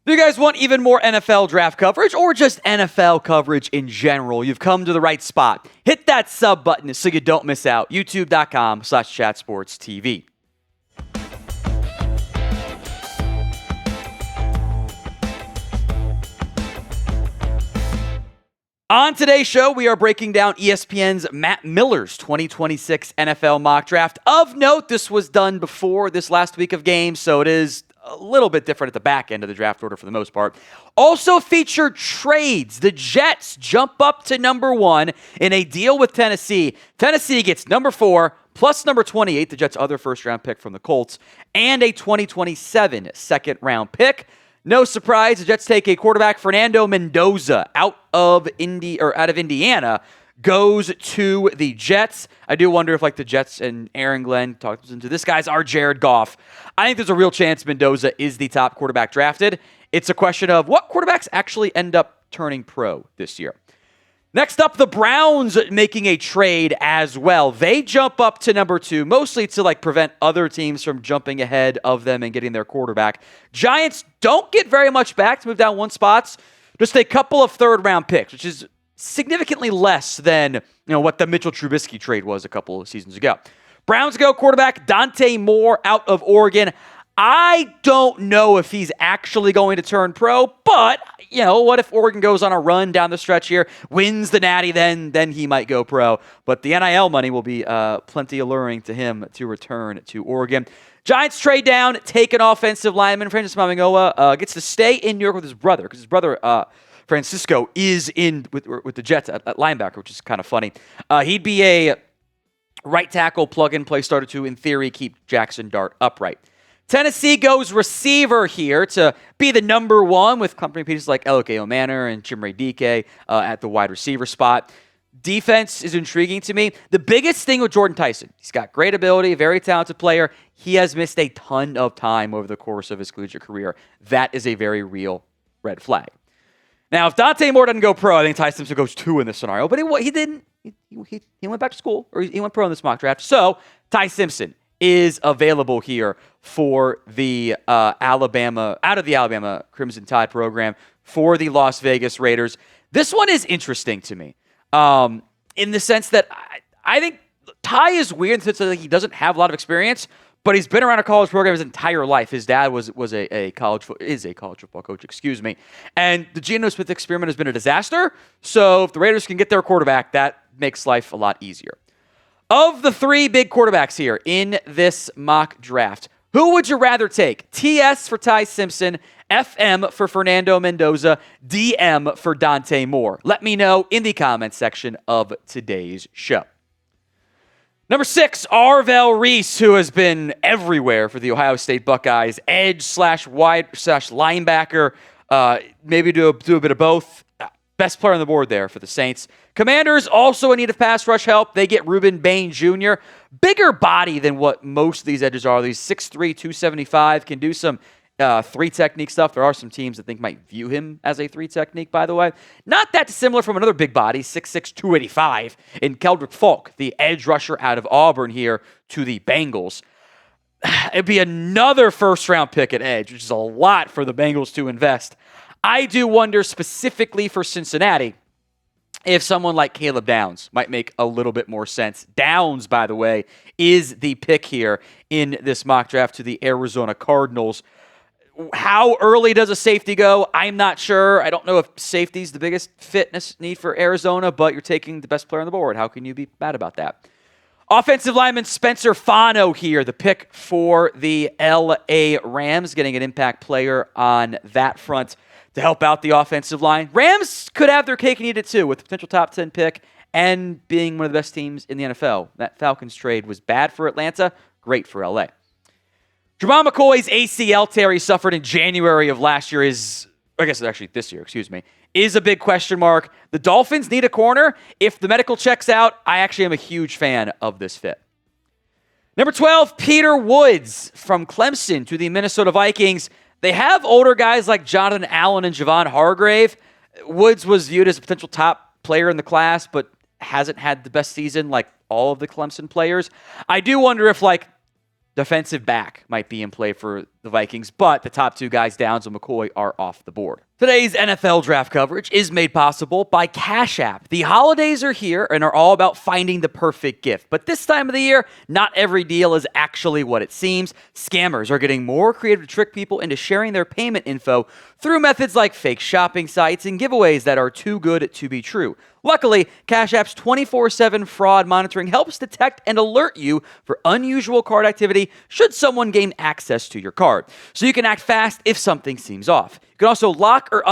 Do you guys want even more NFL draft coverage or just NFL coverage in general? You've come to the right spot. Hit that sub button so you don't miss out. YouTube.com/chatsportstv. On today's show, we are breaking down ESPN's Matt Miller's 2026 NFL mock draft. Of note, this was done before this last week of games, so it is a little bit different at the back end of the draft order for the most part. Also featured trades. The Jets jump up to number 1 in a deal with Tennessee. Tennessee gets number 4 plus number 28, the Jets' other first-round pick from the Colts, and a 2027 second-round pick. No surprise, the Jets take a quarterback, Fernando Mendoza, out of Indiana, goes to the Jets. I do wonder if the Jets and Aaron Glenn talked into this guy's our Jared Goff. I think there's a real chance Mendoza is the top quarterback drafted. It's a question of what quarterbacks actually end up turning pro this year. Next up, the Browns making a trade as well. They jump up to number 2, mostly to prevent other teams from jumping ahead of them and getting their quarterback. Giants don't get very much back to move down 1 spot. Just a couple of third-round picks, which is significantly less than what the Mitchell Trubisky trade was a couple of seasons ago. Browns go quarterback Dante Moore out of Oregon. I don't know if he's actually going to turn pro, but what if Oregon goes on a run down the stretch here, wins the Natty, then he might go pro. But the NIL money will be plenty alluring to him to return to Oregon. Giants trade down, take an offensive lineman. Francis Mauigoa gets to stay in New York with his brother, because his brother Francisco is in with the Jets at linebacker, which is kind of funny. He'd be a right tackle plug-and-play starter to, in theory, keep Jackson Dart upright. Tennessee goes receiver here to be the number 1 with company pieces like Elke O'Manor and Chimere Dike at the wide receiver spot. Defense is intriguing to me. The biggest thing with Jordyn Tyson, he's got great ability, very talented player. He has missed a ton of time over the course of his collegiate career. That is a very real red flag. Now, if Dante Moore doesn't go pro, I think Ty Simpson goes 2 in this scenario. But he didn't. He went back to school, or he went pro in this mock draft. So, Ty Simpson is available here for the Alabama Crimson Tide program for the Las Vegas Raiders. This one is interesting to me in the sense that I think Ty is weird in the sense that he doesn't have a lot of experience, but he's been around a college program his entire life. His dad is a college football coach, and the Geno Smith experiment has been a disaster. So if the Raiders can get their quarterback, that makes life a lot easier. Of the 3 big quarterbacks here in this mock draft, who would you rather take? TS for Ty Simpson, FM for Fernando Mendoza, DM for Dante Moore. Let me know in the comments section of today's show. Number 6, Arvell Reese, who has been everywhere for the Ohio State Buckeyes, edge/wide/linebacker, maybe do a bit of both. Best player on the board there for the Saints. Commanders also in need of pass rush help. They get Ruben Bain Jr. Bigger body than what most of these edges are. These 6'3", 275, can do some 3-technique stuff. There are some teams that think might view him as a 3-technique, by the way. Not that dissimilar from another big body, 6'6", 285, in Keldrick Falk, the edge rusher out of Auburn here to the Bengals. It'd be another first-round pick at edge, which is a lot for the Bengals to invest. I do wonder specifically for Cincinnati if someone like Caleb Downs might make a little bit more sense. Downs, by the way, is the pick here in this mock draft to the Arizona Cardinals. How early does a safety go? I'm not sure. I don't know if safety's the biggest fitness need for Arizona, but you're taking the best player on the board. How can you be mad about that? Offensive lineman Spencer Fano here, the pick for the LA Rams, getting an impact player on that front to help out the offensive line. Rams could have their cake and eat it too with the potential top 10 pick and being one of the best teams in the NFL. That Falcons trade was bad for Atlanta, great for LA. Jamal McCoy's ACL tear he suffered in January of last year is this year, is a big question mark. The Dolphins need a corner. If the medical checks out, I actually am a huge fan of this fit. Number 12, Peter Woods from Clemson to the Minnesota Vikings. They have older guys like Jonathan Allen and Javon Hargrave. Woods was viewed as a potential top player in the class, but hasn't had the best season like all of the Clemson players. I do wonder if defensive back might be in play for the Vikings, but the top two guys, Downs and McCoy, are off the board. Today's NFL draft coverage is made possible by Cash App. The holidays are here and are all about finding the perfect gift. But this time of the year, not every deal is actually what it seems. Scammers are getting more creative to trick people into sharing their payment info through methods like fake shopping sites and giveaways that are too good to be true. Luckily, Cash App's 24/7 fraud monitoring helps detect and alert you for unusual card activity should someone gain access to your card, so you can act fast if something seems off. You can also lock or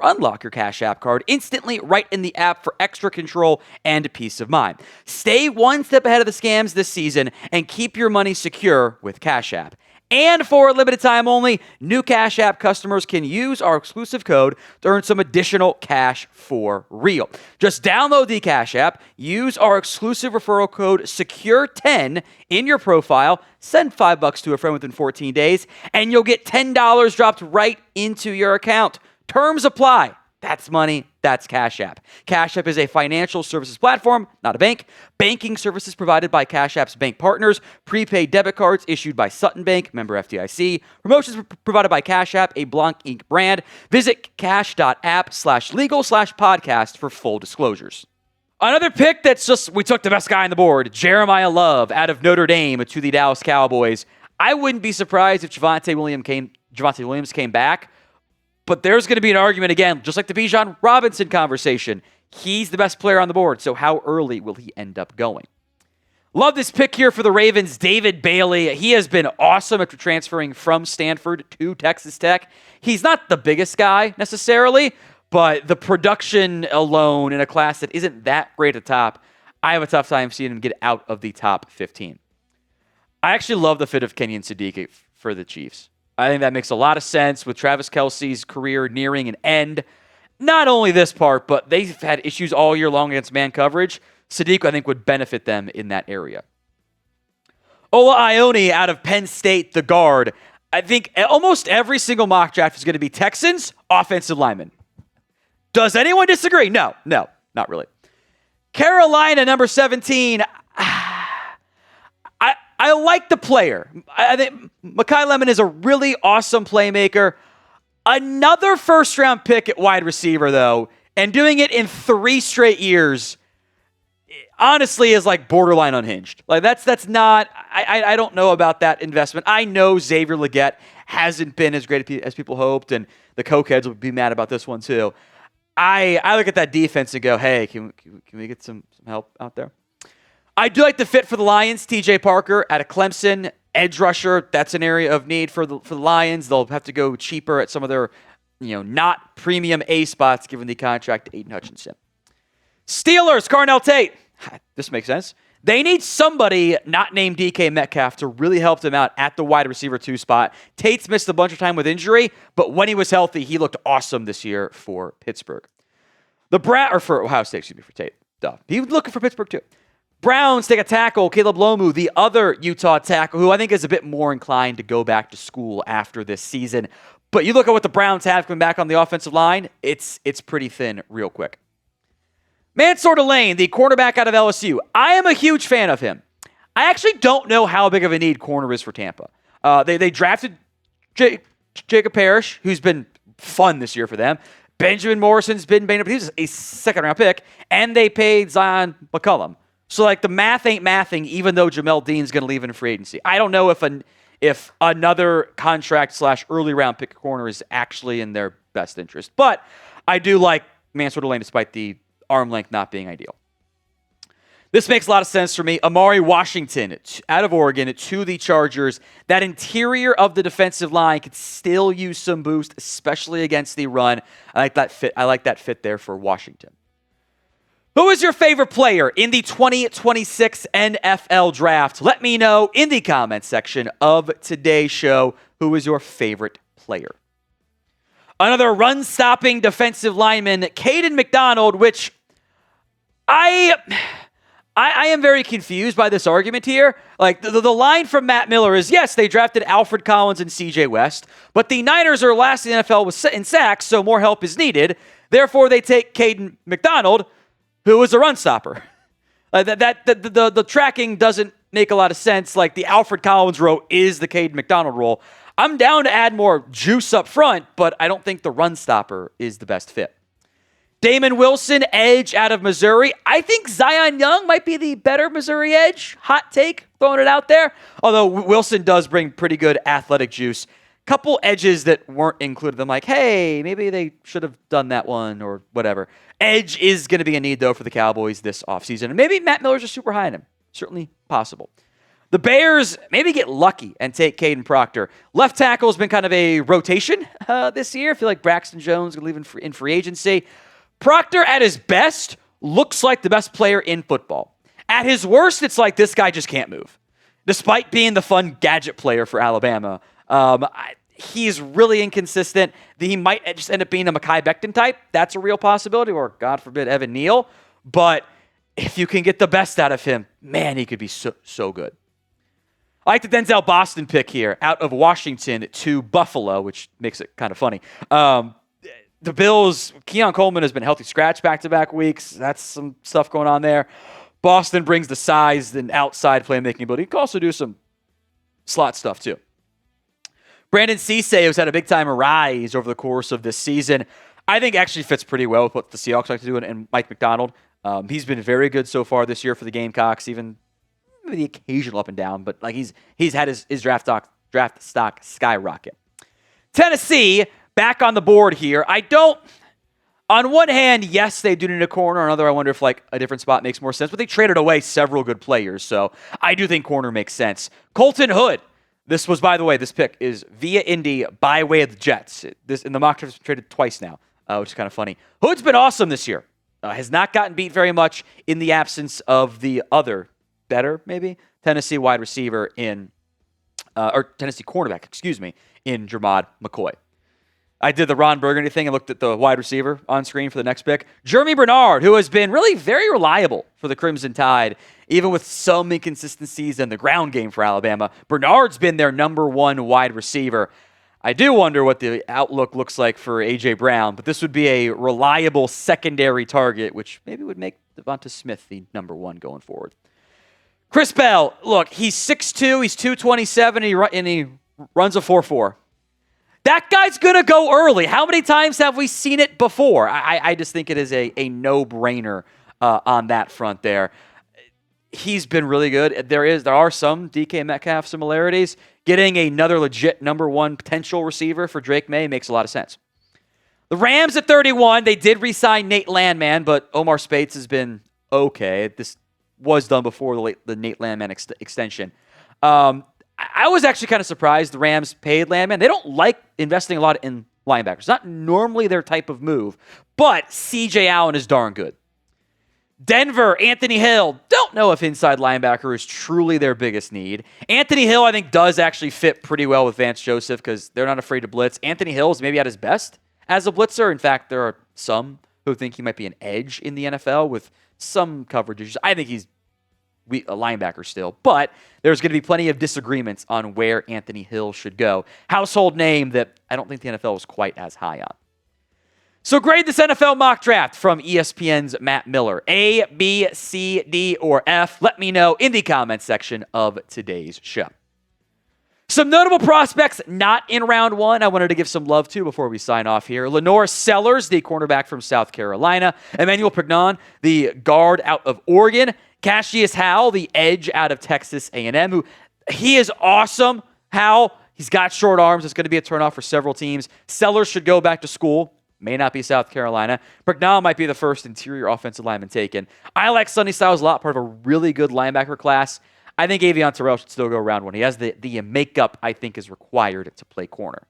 unlock your Cash App card instantly right in the app for extra control and peace of mind. Stay one step ahead of the scams this season and keep your money secure with Cash App. And for a limited time only, new Cash App customers can use our exclusive code to earn some additional cash for real. Just download the Cash App, use our exclusive referral code SECURE10 in your profile, send $5 to a friend within 14 days, and you'll get $10 dropped right into your account. Terms apply. That's money. That's Cash App. Cash App is a financial services platform, not a bank. Banking services provided by Cash App's bank partners. Prepaid debit cards issued by Sutton Bank, member FDIC. Promotions provided by Cash App, a Blanc Inc. brand. Visit cash.app/legal/podcast for full disclosures. Another pick we took the best guy on the board, Jeremiah Love out of Notre Dame to the Dallas Cowboys. I wouldn't be surprised if Javonte Williams came back. But there's going to be an argument again, just like the Bijan Robinson conversation. He's the best player on the board, so how early will he end up going? Love this pick here for the Ravens, David Bailey. He has been awesome after transferring from Stanford to Texas Tech. He's not the biggest guy necessarily, but the production alone in a class that isn't that great at the top, I have a tough time seeing him get out of the top 15. I actually love the fit of Kenyon Sadiq for the Chiefs. I think that makes a lot of sense with Travis Kelce's career nearing an end. Not only this part, but they've had issues all year long against man coverage. Sadiq, I think, would benefit them in that area. Ola Ione out of Penn State, the guard. I think almost every single mock draft is going to be Texans, offensive lineman. Does anyone disagree? No, not really. Carolina, number 17. I like the player. I think Mekhi Lemon is a really awesome playmaker. Another first-round pick at wide receiver, though, and doing it in 3 straight years, honestly, is like borderline unhinged. Like that's not. I don't know about that investment. I know Xavier Legette hasn't been as great as people hoped, and the cokeheads will be mad about this one too. I look at that defense and go, hey, can we get some help out there? I do like the fit for the Lions. TJ Parker out of Clemson, edge rusher. That's an area of need for the Lions. They'll have to go cheaper at some of their, not premium A spots given the contract to Aiden Hutchinson. Steelers, Carnell Tate. This makes sense. They need somebody not named DK Metcalf to really help them out at the wide receiver 2 spot. Tate's missed a bunch of time with injury, but when he was healthy, he looked awesome this year for Pittsburgh. For Ohio State, for Tate. Duh. He was looking for Pittsburgh too. Browns take a tackle, Caleb Lomu, the other Utah tackle, who I think is a bit more inclined to go back to school after this season. But you look at what the Browns have coming back on the offensive line, it's pretty thin real quick. Mansour Delane, the cornerback out of LSU. I am a huge fan of him. I actually don't know how big of a need corner is for Tampa. They drafted Jacob Parrish, who's been fun this year for them. Benjamin Morrison's been banged up. He was a second-round pick. And they paid Zion McCollum. So, the math ain't mathing, even though Jamel Dean's going to leave in free agency. I don't know if another contract/early round pick corner is actually in their best interest. But I do like Mansour Delane despite the arm length not being ideal. This makes a lot of sense for me. Amari Washington out of Oregon to the Chargers. That interior of the defensive line could still use some boost, especially against the run. I like that fit there for Washington. Who is your favorite player in the 2026 NFL Draft? Let me know in the comments section of today's show who is your favorite player. Another run-stopping defensive lineman, Caden McDonald, which I am very confused by this argument here. The line from Matt Miller is, yes, they drafted Alfred Collins and CJ West, but the Niners are last in the NFL in sacks, so more help is needed. Therefore, they take Caden McDonald, who is a run stopper. The tracking doesn't make a lot of sense. The Alfred Collins role is the Caden McDonald role. I'm down to add more juice up front, but I don't think the run stopper is the best fit. Damon Wilson, edge out of Missouri. I think Zion Young might be the better Missouri edge. Hot take, throwing it out there. Although Wilson does bring pretty good athletic juice. Couple edges that weren't included. I'm like, hey, maybe they should have done that one or whatever. Edge is going to be a need, though, for the Cowboys this offseason. And maybe Matt Miller's just super high on him. Certainly possible. The Bears maybe get lucky and take Caden Proctor. Left tackle has been kind of a rotation this year. I feel like Braxton Jones is going to leave in free agency. Proctor, at his best, looks like the best player in football. At his worst, it's like this guy just can't move. Despite being the fun gadget player for Alabama, he's really inconsistent. He might just end up being a Mekhi Becton type. That's a real possibility, or God forbid, Evan Neal. But if you can get the best out of him, man, he could be so good. I like the Denzel Boston pick here, out of Washington to Buffalo, which makes it kind of funny. The Bills, Keon Coleman has been healthy scratch back-to-back weeks. That's some stuff going on there. Boston brings the size and outside playmaking ability. He can also do some slot stuff, too. Brandon Cisse has had a big-time rise over the course of this season. I think actually fits pretty well with what the Seahawks like to do, and Mike McDonald. He's been very good so far this year for the Gamecocks, even maybe the occasional up and down, but like he's had his draft stock skyrocket. Tennessee, back on the board here. On one hand, yes, they do need a corner. On the other, I wonder if like a different spot makes more sense. But they traded away several good players, so I do think corner makes sense. Colton Hood. This was, by the way, this pick is via Indy by way of the Jets. This in the mock draft has been traded twice now, which is kind of funny. Hood's been awesome this year. Has not gotten beat very much in the absence of the other, better maybe, Tennessee wide receiver or Tennessee cornerback, in Jermod McCoy. I did the Ron Burgundy thing and looked at the wide receiver on screen for the next pick. Jeremy Bernard, who has been really very reliable for the Crimson Tide, even with some inconsistencies in the ground game for Alabama. Bernard's been their number one wide receiver. I do wonder what the outlook looks like for A.J. Brown, but this would be a reliable secondary target, which maybe would make Devonta Smith the number one going forward. Chris Bell, look, he's 6'2", he's 227, and he runs a 4.4. That guy's going to go early. How many times have we seen it before? I just think it is a no-brainer on that front there. He's been really good. There are some DK Metcalf similarities. Getting another legit number one potential receiver for Drake May makes a lot of sense. The Rams at 31, they did re-sign Nate Landman, but Omar Speights has been okay. This was done before the Nate Landman extension. I was actually kind of surprised the Rams paid Landman. They don't like investing a lot in linebackers. Not normally their type of move, but C.J. Allen is darn good. Denver, Anthony Hill. Don't know if inside linebacker is truly their biggest need. Anthony Hill, I think, does actually fit pretty well with Vance Joseph because they're not afraid to blitz. Anthony Hill is maybe at his best as a blitzer. In fact, there are some who think he might be an edge in the NFL with some coverage. I think he's a linebacker still, but there's going to be plenty of disagreements on where Anthony Hill should go. Household name that I don't think the NFL is quite as high on. So grade this NFL mock draft from ESPN's Matt Miller. A, B, C, D, or F? Let me know in the comments section of today's show. Some notable prospects not in round one I wanted to give some love to before we sign off here. Lenore Sellers, the cornerback from South Carolina. Emmanuel Pignon, the guard out of Oregon. Cassius Howell, the edge out of Texas A&M, he is awesome. Howell, he's got short arms. It's going to be a turnoff for several teams. Sellers should go back to school. May not be South Carolina. Pignon might be the first interior offensive lineman taken. I like Sonny Styles a lot, part of a really good linebacker class. I think Avion Terrell should still go round one. He has the makeup I think is required to play corner.